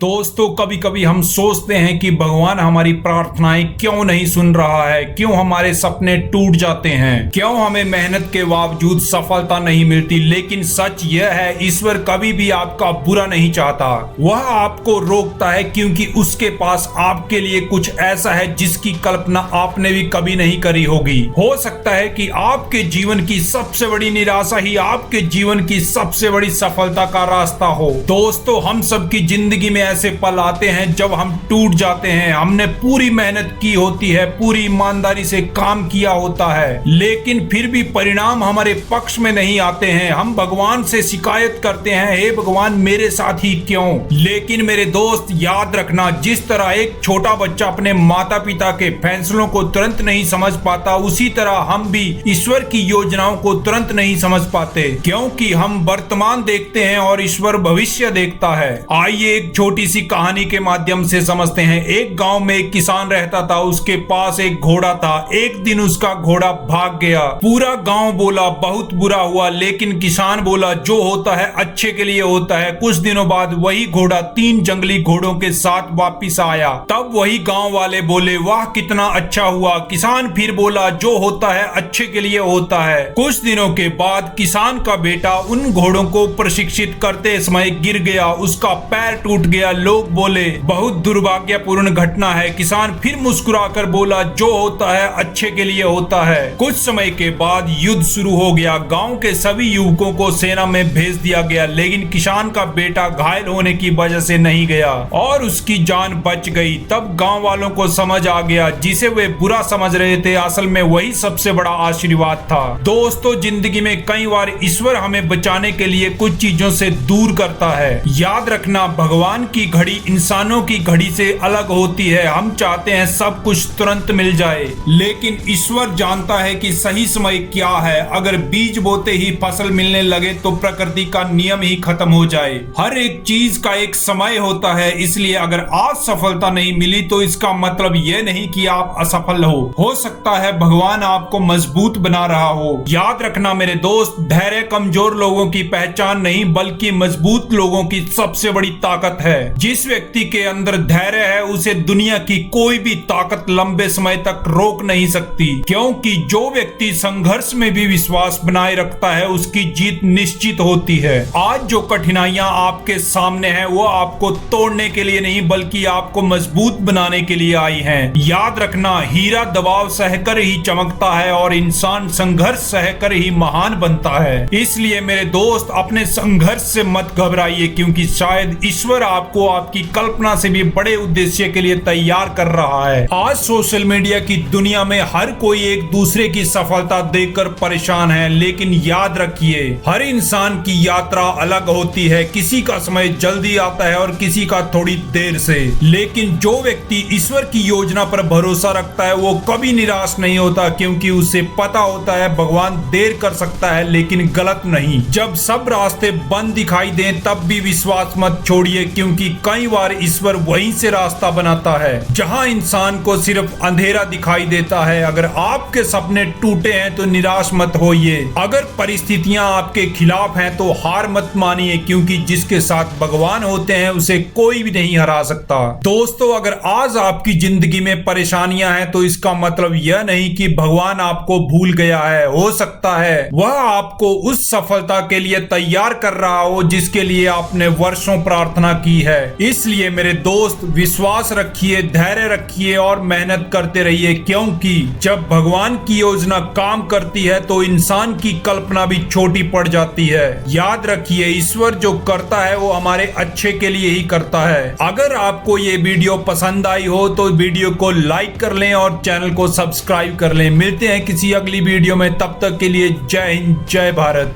दोस्तों कभी कभी हम सोचते हैं कि भगवान हमारी प्रार्थनाएं क्यों नहीं सुन रहा है, क्यों हमारे सपने टूट जाते हैं, क्यों हमें मेहनत के बावजूद सफलता नहीं मिलती। लेकिन सच यह है, ईश्वर कभी भी आपका बुरा नहीं चाहता। वह आपको रोकता है क्योंकि उसके पास आपके लिए कुछ ऐसा है जिसकी कल्पना आपने भी कभी नहीं करी होगी। हो सकता है कि आपके जीवन की सबसे बड़ी निराशा ही आपके जीवन की सबसे बड़ी सफलता का रास्ता हो। दोस्तों हम सबकी जिंदगी में ऐसे पल आते हैं जब हम टूट जाते हैं। हमने पूरी मेहनत की होती है, पूरी ईमानदारी से काम किया होता है, लेकिन फिर भी परिणाम हमारे पक्ष में नहीं आते हैं। हम भगवान से शिकायत करते हैं, हे भगवान मेरे साथ ही क्यों। लेकिन मेरे दोस्त याद रखना, जिस तरह एक छोटा बच्चा अपने माता पिता के फैसलों को तुरंत नहीं समझ पाता, उसी तरह हम भी ईश्वर की योजनाओं को तुरंत नहीं समझ पाते, क्योंकि हम वर्तमान देखते हैं और ईश्वर भविष्य देखता है। आइए एक छोटी सी कहानी के माध्यम से समझते हैं। एक गांव में एक किसान रहता था, उसके पास एक घोड़ा था। एक दिन उसका घोड़ा भाग गया। पूरा गांव बोला बहुत बुरा हुआ, लेकिन किसान बोला जो होता है अच्छे के लिए होता है। कुछ दिनों बाद वही घोड़ा 3 जंगली घोड़ों के साथ वापिस आया। तब वही गांव वाले बोले वाह कितना अच्छा हुआ। किसान फिर बोला जो होता है अच्छे के लिए होता है। कुछ दिनों के बाद किसान का बेटा उन घोड़ों को प्रशिक्षित करते समय गिर गया, उसका पैर टूट गया। लोग बोले बहुत दुर्भाग्यपूर्ण घटना है। किसान फिर मुस्कुराकर बोला जो होता है अच्छे के लिए होता है। कुछ समय के बाद युद्ध शुरू हो गया। गांव के सभी युवकों को सेना में भेज दिया गया, लेकिन किसान का बेटा घायल होने की वजह से नहीं गया और उसकी जान बच गई। तब गांव वालों को समझ आ गया, जिसे वे बुरा समझ रहे थे असल में वही सबसे बड़ा आशीर्वाद था। दोस्तों जिंदगी में कई बार ईश्वर हमें बचाने के लिए कुछ चीजों से दूर करता है। याद रखना, भगवान की घड़ी इंसानों की घड़ी से अलग होती है। हम चाहते हैं सब कुछ तुरंत मिल जाए, लेकिन ईश्वर जानता है कि सही समय क्या है। अगर बीज बोते ही फसल मिलने लगे तो प्रकृति का नियम ही खत्म हो जाए। हर एक चीज का एक समय होता है, इसलिए अगर आज सफलता नहीं मिली तो इसका मतलब यह नहीं कि आप असफल हो सकता है भगवान आपको मजबूत बना रहा हो। याद रखना मेरे दोस्त, धैर्य कमजोर लोगों की पहचान नहीं बल्कि मजबूत लोगों की सबसे बड़ी ताकत है। जिस व्यक्ति के अंदर धैर्य है उसे दुनिया की कोई भी ताकत लंबे समय तक रोक नहीं सकती, क्योंकि जो व्यक्ति संघर्ष में भी विश्वास बनाए रखता है उसकी जीत निश्चित होती है। आज जो कठिनाइयां आपके सामने हैं वो आपको तोड़ने के लिए नहीं बल्कि आपको मजबूत बनाने के लिए आई हैं। याद रखना, हीरा दबाव सहकर ही चमकता है और इंसान संघर्ष सहकर ही महान बनता है। इसलिए मेरे दोस्त अपने संघर्ष से मत घबराइए, क्योंकि शायद ईश्वर आपको आपकी कल्पना से भी बड़े उद्देश्य के लिए तैयार कर रहा है। आज सोशल मीडिया की दुनिया में हर कोई एक दूसरे की सफलता देखकर परेशान है, लेकिन याद रखिए हर इंसान की यात्रा अलग होती है। किसी का समय जल्दी आता है और किसी का थोड़ी देर से, लेकिन जो व्यक्ति ईश्वर की योजना पर भरोसा रखता है वो कभी निराश नहीं होता, क्योंकि उसे पता होता है भगवान देर कर सकता है लेकिन गलत नहीं। जब सब रास्ते बंद दिखाई दें तब भी विश्वास मत छोड़िए, क्योंकि कई बार ईश्वर वहीं से रास्ता बनाता है जहां इंसान को सिर्फ अंधेरा दिखाई देता है। अगर आपके सपने टूटे हैं तो निराश मत होइए। अगर परिस्थितियां आपके खिलाफ हैं तो हार मत मानिए, क्योंकि जिसके साथ भगवान होते हैं उसे कोई भी नहीं हरा सकता। दोस्तों अगर आज आपकी जिंदगी में परेशानियां हैं तो इसका मतलब यह नहीं कि भगवान आपको भूल गया है। हो सकता है वह आपको उस सफलता के लिए तैयार कर रहा हो जिसके लिए आपने वर्षों प्रार्थना की है। इसलिए मेरे दोस्त विश्वास रखिए, धैर्य रखिए और मेहनत करते रहिए, क्योंकि जब भगवान की योजना काम करती है तो इंसान की कल्पना भी छोटी पड़ जाती है। याद रखिए ईश्वर जो करता है वो हमारे अच्छे के लिए ही करता है। अगर आपको ये वीडियो पसंद आई हो तो वीडियो को लाइक कर लें और चैनल को सब्सक्राइब कर लें। मिलते हैं किसी अगली वीडियो में, तब तक के लिए जय हिंद जय भारत।